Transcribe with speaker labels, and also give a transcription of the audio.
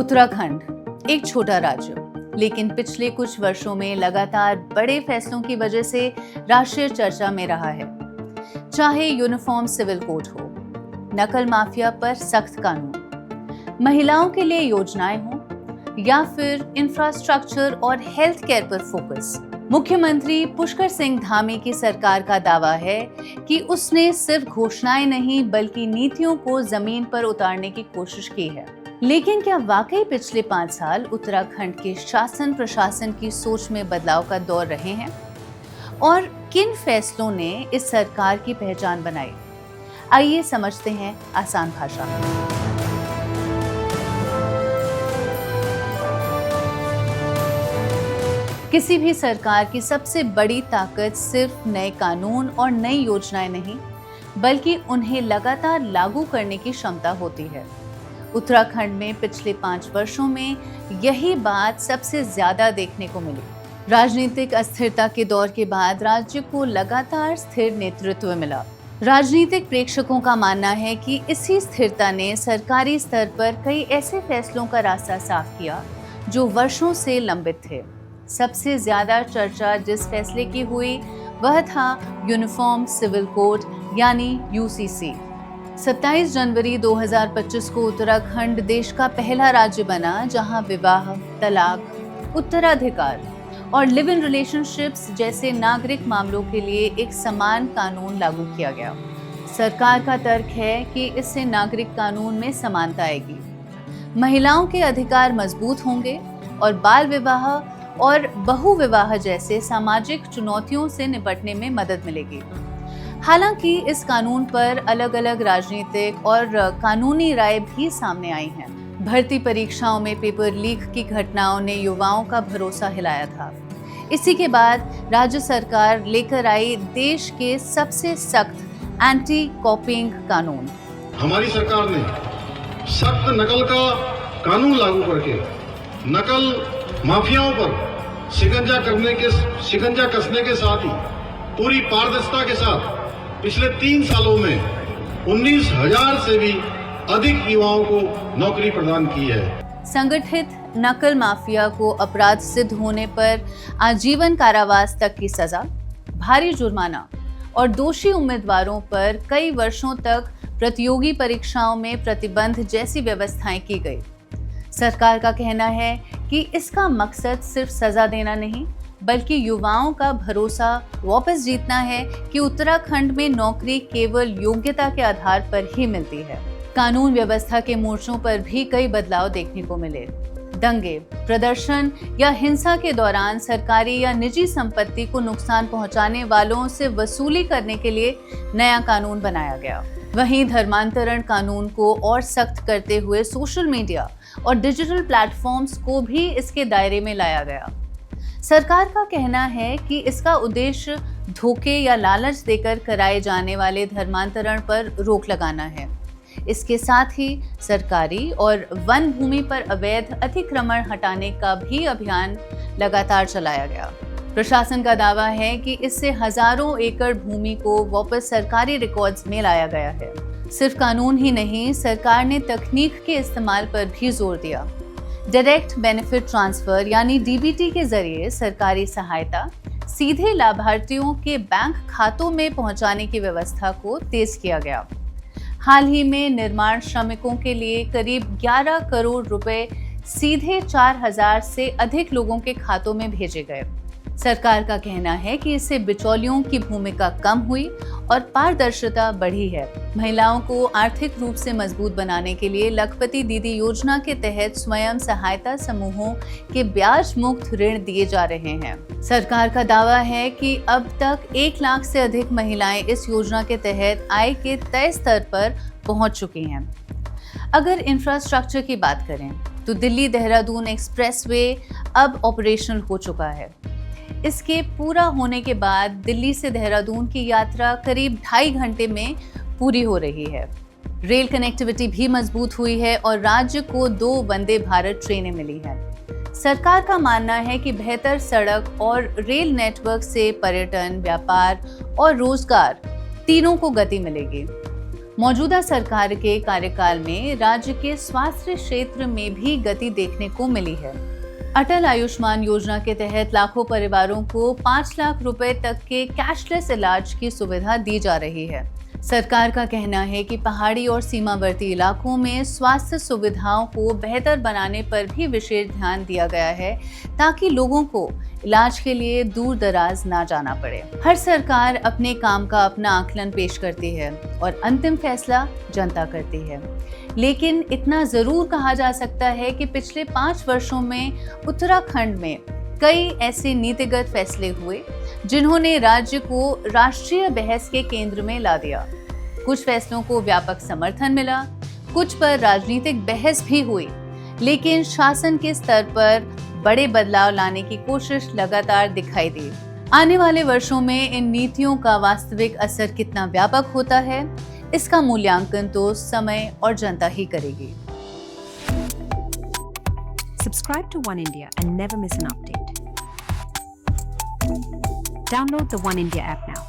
Speaker 1: उत्तराखंड एक छोटा राज्य, लेकिन पिछले कुछ वर्षों में लगातार बड़े फैसलों की वजह से राष्ट्रीय चर्चा में रहा है। चाहे यूनिफॉर्म सिविल कोड हो, नकल माफिया पर सख्त कानून, महिलाओं के लिए योजनाएं हो या फिर इंफ्रास्ट्रक्चर और हेल्थ केयर पर फोकस, मुख्यमंत्री पुष्कर सिंह धामी की सरकार का दावा है कि उसने सिर्फ घोषणाएं नहीं बल्कि नीतियों को जमीन पर उतारने की कोशिश की है। लेकिन क्या वाकई पिछले 5 साल उत्तराखंड के शासन प्रशासन की सोच में बदलाव का दौर रहे हैं? और किन फैसलों ने इस सरकार की पहचान बनाई? आइए समझते हैं आसान भाषा में। किसी भी सरकार की सबसे बड़ी ताकत सिर्फ नए कानून और नई योजनाएं नहीं, बल्कि उन्हें लगातार लागू करने की क्षमता होती है। उत्तराखंड में पिछले 5 वर्षों में यही बात सबसे ज्यादा देखने को मिली। राजनीतिक अस्थिरता के दौर के बाद राज्य को लगातार स्थिर नेतृत्व मिला। राजनीतिक प्रेक्षकों का मानना है कि इसी स्थिरता ने सरकारी स्तर पर कई ऐसे फैसलों का रास्ता साफ किया जो वर्षों से लंबित थे। सबसे ज्यादा चर्चा जिस फैसले की हुई वह था यूनिफॉर्म सिविल कोड यानी यूसीसी। 27 जनवरी 2025 को उत्तराखंड देश का पहला राज्य बना जहां विवाह, तलाक, उत्तराधिकार और लिव इन रिलेशनशिप्स जैसे नागरिक मामलों के लिए एक समान कानून लागू किया गया। सरकार का तर्क है कि इससे नागरिक कानून में समानता आएगी, महिलाओं के अधिकार मजबूत होंगे और बाल विवाह और बहु विवाह जैसे सामाजिक चुनौतियों से निपटने में मदद मिलेगी। हालांकि इस कानून पर अलग अलग राजनीतिक और कानूनी राय भी सामने आई हैं। भर्ती परीक्षाओं में पेपर लीक की घटनाओं ने युवाओं का भरोसा हिलाया था। इसी के बाद राज्य सरकार लेकर आई देश के सबसे सख्त एंटी कॉपिंग कानून।
Speaker 2: हमारी सरकार ने सख्त नकल का कानून लागू करके नकल माफियाओं पर शिकंजा कसने के साथ ही पूरी पारदर्शिता के साथ पिछले 3 सालों में 19,000 से भी अधिक युवाओं को नौकरी प्रदान की है।
Speaker 1: संगठित नकल माफिया को अपराध सिद्ध होने पर आजीवन कारावास तक की सजा, भारी जुर्माना और दोषी उम्मीदवारों पर कई वर्षों तक प्रतियोगी परीक्षाओं में प्रतिबंध जैसी व्यवस्थाएं की गई। सरकार का कहना है कि इसका मकसद सिर्फ सजा देना नहीं बल्कि युवाओं का भरोसा वापस जीतना है कि उत्तराखंड में नौकरी केवल योग्यता के आधार पर ही मिलती है। कानून व्यवस्था के मोर्चों पर भी कई बदलाव देखने को मिले। दंगे, प्रदर्शन या हिंसा के दौरान सरकारी या निजी संपत्ति को नुकसान पहुंचाने वालों से वसूली करने के लिए नया कानून बनाया गया। वहीं धर्मांतरण कानून को और सख्त करते हुए सोशल मीडिया और डिजिटल प्लेटफॉर्म्स को भी इसके दायरे में लाया गया। सरकार का कहना है कि इसका उद्देश्य धोखे या लालच देकर कराए जाने वाले धर्मांतरण पर रोक लगाना है। इसके साथ ही सरकारी और वन भूमि पर अवैध अतिक्रमण हटाने का भी अभियान लगातार चलाया गया। प्रशासन का दावा है कि इससे हजारों एकड़ भूमि को वापस सरकारी रिकॉर्ड्स में लाया गया है। सिर्फ कानून ही नहीं, सरकार ने तकनीक के इस्तेमाल पर भी जोर दिया। डायरेक्ट बेनिफिट ट्रांसफर यानी डीबीटी के जरिए सरकारी सहायता सीधे लाभार्थियों के बैंक खातों में पहुंचाने की व्यवस्था को तेज किया गया। हाल ही में निर्माण श्रमिकों के लिए करीब 11 करोड़ रुपए सीधे 4,000 से अधिक लोगों के खातों में भेजे गए। सरकार का कहना है कि इससे बिचौलियों की भूमिका कम हुई और पारदर्शिता बढ़ी है। महिलाओं को आर्थिक रूप से मजबूत बनाने के लिए लखपति दीदी योजना के तहत स्वयं सहायता समूहों के ब्याज मुक्त ऋण दिए जा रहे हैं। सरकार का दावा है कि अब तक 1 लाख से अधिक महिलाएं इस योजना के तहत आय के तय स्तर पर पहुंच चुकी हैं। अगर इंफ्रास्ट्रक्चर की बात करें तो दिल्ली देहरादून एक्सप्रेसवे अब ऑपरेशनल हो चुका है। इसके पूरा होने के बाद दिल्ली से देहरादून की यात्रा करीब 2.5 घंटे में पूरी हो रही है। रेल कनेक्टिविटी भी मजबूत हुई है और राज्य को 2 वंदे भारत ट्रेनें मिली हैं। सरकार का मानना है कि बेहतर सड़क और रेल नेटवर्क से पर्यटन, व्यापार और रोजगार तीनों को गति मिलेगी। मौजूदा सरकार के कार्यकाल में राज्य के स्वास्थ्य क्षेत्र में भी गति देखने को मिली है। अटल आयुष्मान योजना के तहत लाखों परिवारों को 5 लाख रुपए तक के कैशलेस इलाज की सुविधा दी जा रही है। सरकार का कहना है कि पहाड़ी और सीमावर्ती इलाकों में स्वास्थ्य सुविधाओं को बेहतर बनाने पर भी विशेष ध्यान दिया गया है, ताकि लोगों को इलाज के लिए दूर दराज ना जाना पड़े। हर सरकार अपने काम का अपना आकलन पेश करती है और अंतिम फैसला जनता करती है, लेकिन इतना जरूर कहा जा सकता है कि पिछले 5 वर्षों में उत्तराखंड में कई ऐसे नीतिगत फैसले हुए जिन्होंने राज्य को राष्ट्रीय बहस के केंद्र में ला दिया। कुछ फैसलों को व्यापक समर्थन मिला, कुछ पर राजनीतिक बहस भी हुई, लेकिन शासन के स्तर पर बड़े बदलाव लाने की कोशिश लगातार दिखाई दी। आने वाले वर्षों में इन नीतियों का वास्तविक असर कितना व्यापक होता है, इसका मूल्यांकन तो समय और जनता ही करेगी।
Speaker 3: Subscribe to One India and never miss an update. Download the One India app now.